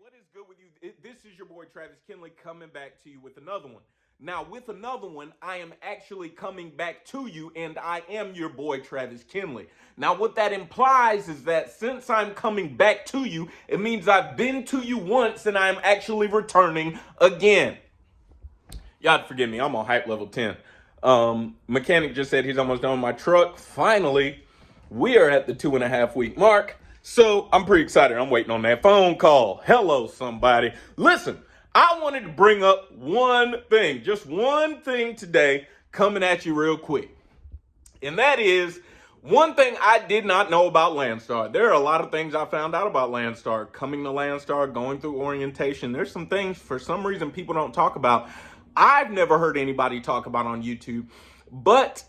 What is good with you? This is your boy Travis Kinley coming back to you with another one. Now, with another one, I am actually coming back to you, and I am your boy Travis Kinley. Now, what that implies is that since I'm coming back to you, it means I've been to you once and I'm actually returning again. Y'all forgive me, I'm on hype level 10. Mechanic just said he's almost done with my truck. Finally, we are at the 2.5 week mark. So I'm pretty excited. I'm waiting on that phone call. Hello, somebody. Listen, I wanted to bring up one thing, just one thing today coming at you real quick. And that is one thing I did not know about Landstar. There are a lot of things I found out about Landstar. Coming to Landstar, going through orientation. There's some things for some reason people don't talk about. I've never heard anybody talk about on YouTube, but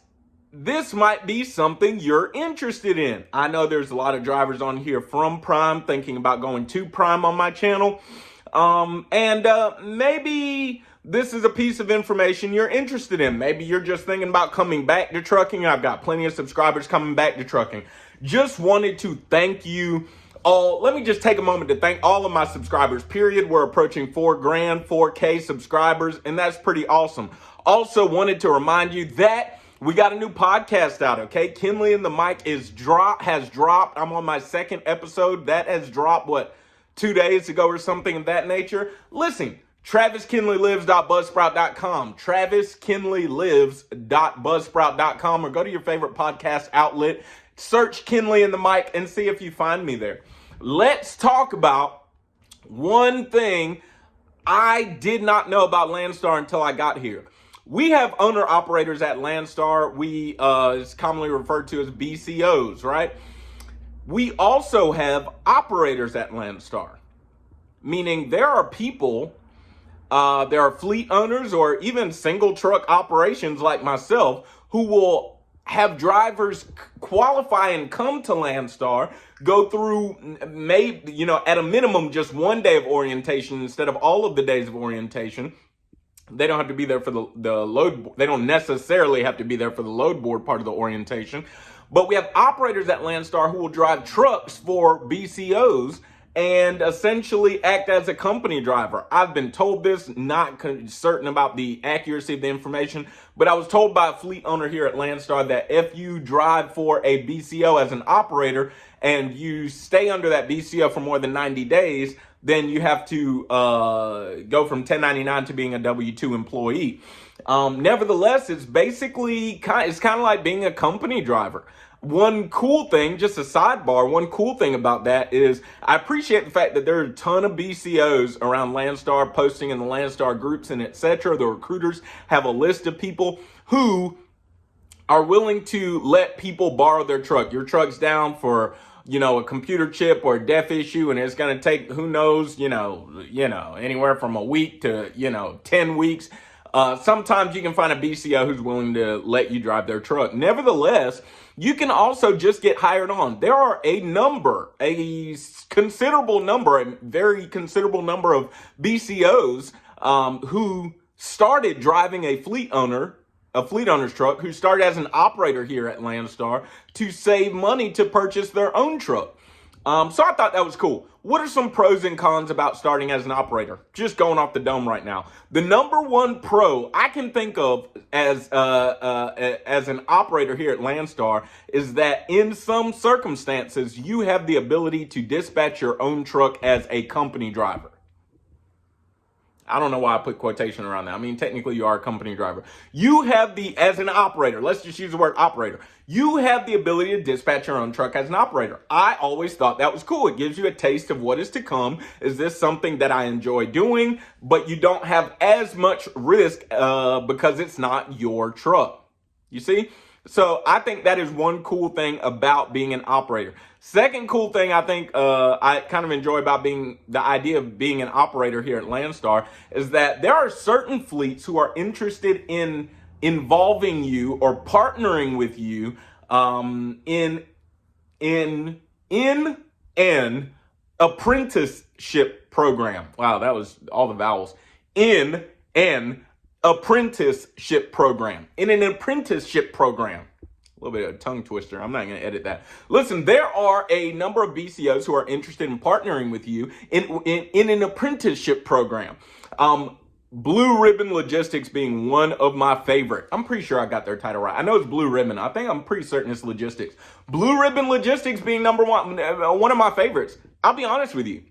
this might be something you're interested in. I know there's a lot of drivers on here from Prime thinking about going to Prime on my channel. Maybe this is a piece of information you're interested in. Maybe you're just thinking about coming back to trucking. I've got plenty of subscribers coming back to trucking. Just wanted to thank you all. Let me just take a moment to thank all of my subscribers, period. We're approaching 4K subscribers, and that's pretty awesome. Also wanted to remind you that we got a new podcast out, okay? Kinley and the Mic has dropped. I'm on my second episode. That has dropped, 2 days ago or something of that nature. Listen, TravisKinleyLives.buzzsprout.com, TravisKinleyLives.buzzsprout.com, or go to your favorite podcast outlet, search Kinley and the Mic, and see if you find me there. Let's talk about one thing I did not know about Landstar until I got here. We have owner-operators at Landstar. We is commonly referred to as BCOs, right? We also have operators at Landstar, meaning there are people, there are fleet owners or even single truck operations like myself who will have drivers qualify and come to Landstar, go through maybe, at a minimum just one day of orientation instead of all of the days of orientation. They don't have to be there for the load. They don't necessarily have to be there for the load board part of the orientation. But we have operators at Landstar who will drive trucks for BCOs and essentially act as a company driver. I've been told this, not certain about the accuracy of the information, but I was told by a fleet owner here at Landstar that if you drive for a BCO as an operator and you stay under that BCO for more than 90 days, then you have to go from 1099 to being a W-2 employee. Nevertheless, it's basically kind of like being a company driver. One cool thing, just a sidebar, one cool thing about that is I appreciate the fact that there are a ton of BCOs around Landstar posting in the Landstar groups and etc. The recruiters have a list of people who are willing to let people borrow their truck. Your truck's down for a computer chip or a def issue, and it's going to take, who knows, anywhere from a week to, 10 weeks. Sometimes you can find a BCO who's willing to let you drive their truck. Nevertheless, you can also just get hired on. There are a very considerable number of BCOs who started driving a fleet owner's truck, who started as an operator here at Landstar to save money to purchase their own truck. So I thought that was cool. What are some pros and cons about starting as an operator? Just going off the dome right now. The number one pro I can think of as an operator here at Landstar is that in some circumstances, you have the ability to dispatch your own truck as a company driver. I don't know why I put quotation around that. I mean, technically you are a company driver. You have as an operator, let's just use the word operator. You have the ability to dispatch your own truck as an operator. I always thought that was cool. It gives you a taste of what is to come. Is this something that I enjoy doing? But you don't have as much risk because it's not your truck. You see? So I think that is one cool thing about being an operator. Second cool thing I think I kind of enjoy about the idea of being an operator here at Landstar is that there are certain fleets who are interested in involving you or partnering with you in an apprenticeship program. Wow, that was all the vowels. In an apprenticeship program. A little bit of a tongue twister. I'm not going to edit that. Listen, there are a number of BCOs who are interested in partnering with you in an apprenticeship program. Blue Ribbon Logistics being one of my favorite. I'm pretty sure I got their title right. I know it's Blue Ribbon. I'm pretty certain it's Logistics. Blue Ribbon Logistics being number one of my favorites. I'll be honest with you.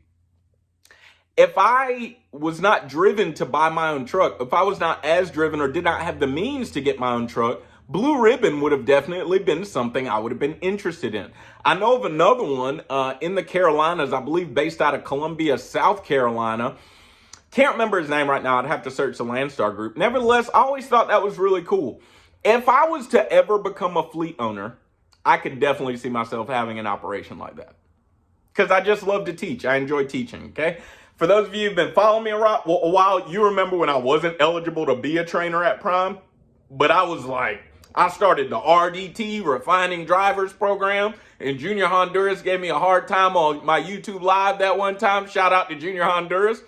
If I was not driven to buy my own truck, if I was not as driven or did not have the means to get my own truck, Blue Ribbon would have definitely been something I would have been interested in. I know of another one in the Carolinas, I believe based out of Columbia, South Carolina. Can't remember his name right now. I'd have to search the Landstar group. Nevertheless, I always thought that was really cool. If I was to ever become a fleet owner, I could definitely see myself having an operation like that. Because I just love to teach. I enjoy teaching, okay? For those of you who've been following me a while, you remember when I wasn't eligible to be a trainer at Prime? But I was like, I started the RDT, Refining Drivers Program, and Junior Honduras gave me a hard time on my YouTube Live that one time. Shout out to Junior Honduras.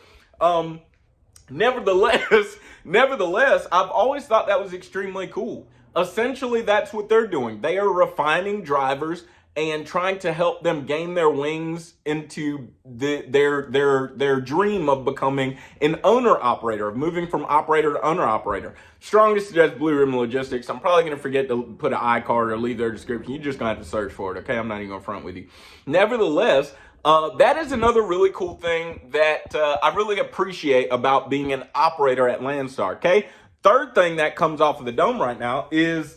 Nevertheless, I've always thought that was extremely cool. Essentially, that's what they're doing. They are refining drivers and trying to help them gain their wings into their dream of becoming an owner-operator, of moving from operator to owner-operator. Strongest suggest Blue Ribbon Logistics. I'm probably going to forget to put an iCard or leave their description. You're just going to have to search for it, okay? I'm not even going to front with you. Nevertheless, that is another really cool thing that I really appreciate about being an operator at Landstar, okay? Third thing that comes off of the dome right now is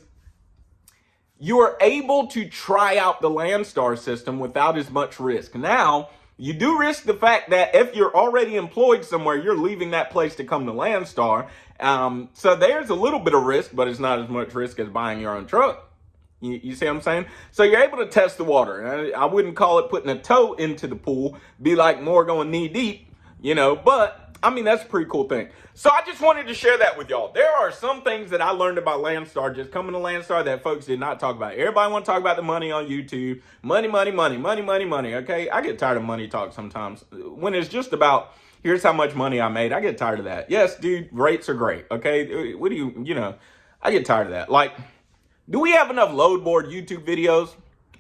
you are able to try out the Landstar system without as much risk. Now, you do risk the fact that if you're already employed somewhere, you're leaving that place to come to Landstar. So there's a little bit of risk, but it's not as much risk as buying your own truck. You see what I'm saying? So you're able to test the water. I wouldn't call it putting a toe into the pool, be like more going knee deep, but I mean, that's a pretty cool thing. So I just wanted to share that with y'all. There are some things that I learned about Landstar, just coming to Landstar, that folks did not talk about. Everybody want to talk about the money on YouTube. Money, okay? I get tired of money talk sometimes. When it's just about, here's how much money I made, I get tired of that. Yes, dude, rates are great, okay? What do I get tired of that. Like, do we have enough load board YouTube videos?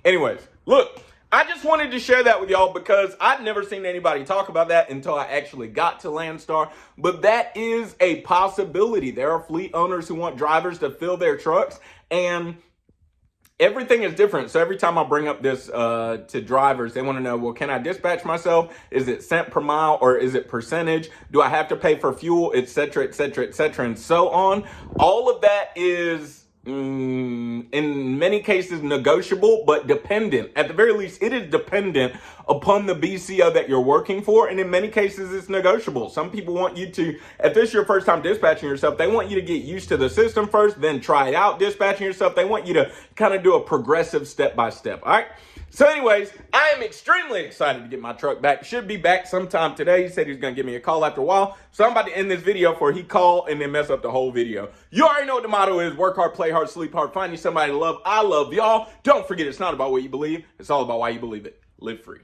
Anyways, look. I just wanted to share that with y'all because I'd never seen anybody talk about that until I actually got to Landstar. But that is a possibility. There are fleet owners who want drivers to fill their trucks, and everything is different. So every time I bring up this to drivers, they want to know, well, can I dispatch myself? Is it cent per mile or is it percentage? Do I have to pay for fuel, et cetera, and so on? All of that is in many cases negotiable, but dependent. At the very least, it is dependent upon the BCO that you're working for, and in many cases it's negotiable. Some people want you to, if this is your first time dispatching yourself, they want you to get used to the system first, then try it out dispatching yourself. They want you to kind of do a progressive step-by-step. All right. So anyways, I am extremely excited to get my truck back. Should be back sometime today. He said he was going to give me a call after a while. So I'm about to end this video before he call and then mess up the whole video. You already know what the motto is. Work hard, play hard, sleep hard. Find you somebody to love. I love y'all. Don't forget, it's not about what you believe. It's all about why you believe it. Live free.